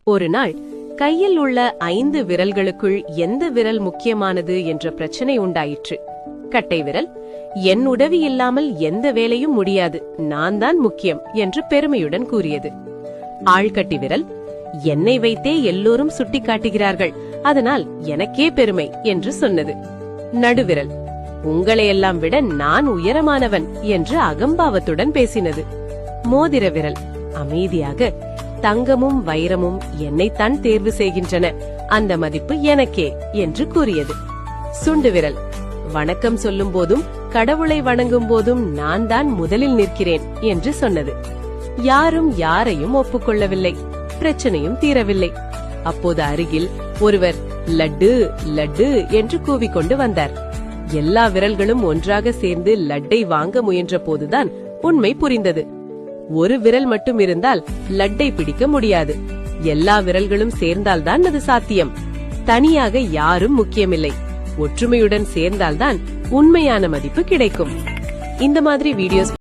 ஒரு நாள் கையில் உள்ள 5 விரல்களுக்குள் எந்த விரல் முக்கியமானது என்ற பிரச்சனை உண்டாயிற்று. கட்டை விரல், என் உதவி இல்லாமல் எந்த வேலையும் முடியாது, நான் தான் முக்கியம் என்று பெருமையுடன் கூறியது. ஆள்கட்டி விரல், என்னை வைத்தே எல்லோரும் சுட்டி காட்டுகிறார்கள், அதனால் எனக்கே பெருமை என்று சொன்னது. நடுவிரல், உங்களையெல்லாம் விட நான் உயரமானவன் என்று அகம்பாவத்துடன் பேசினது. மோதிர விரல் அமைதியாக, தங்கமும் வைரமும் என்னைத்தான் தேர்வு செய்கின்றன, அந்த மதிப்பு எனக்கே என்று கூறியது. சுண்டு விரல், வணக்கம் சொல்லும் போதும் கடவுளை வணங்கும் போதும் நான் தான் முதலில் நிற்கிறேன் என்று சொன்னது. யாரும் யாரையும் ஒப்புக்கொள்ளவில்லை, பிரச்சனையும் தீரவில்லை. அப்போது அருகில் ஒருவர் லட்டு லட்டு என்று கூவிக்கொண்டு வந்தார். எல்லா விரல்களும் ஒன்றாக சேர்ந்து லட்டை வாங்க முயன்ற போதுதான் உண்மை புரிந்தது. ஒரு விரல் மட்டும் இருந்தால் லட்டை பிடிக்க முடியாது, எல்லா விரல்களும் சேர்ந்தால்தான் அது சாத்தியம். தனியாக யாரும் முக்கியமில்லை, ஒற்றுமையுடன் சேர்ந்தால்தான் உண்மையான மதிப்பு கிடைக்கும். இந்த மாதிரி வீடியோஸ்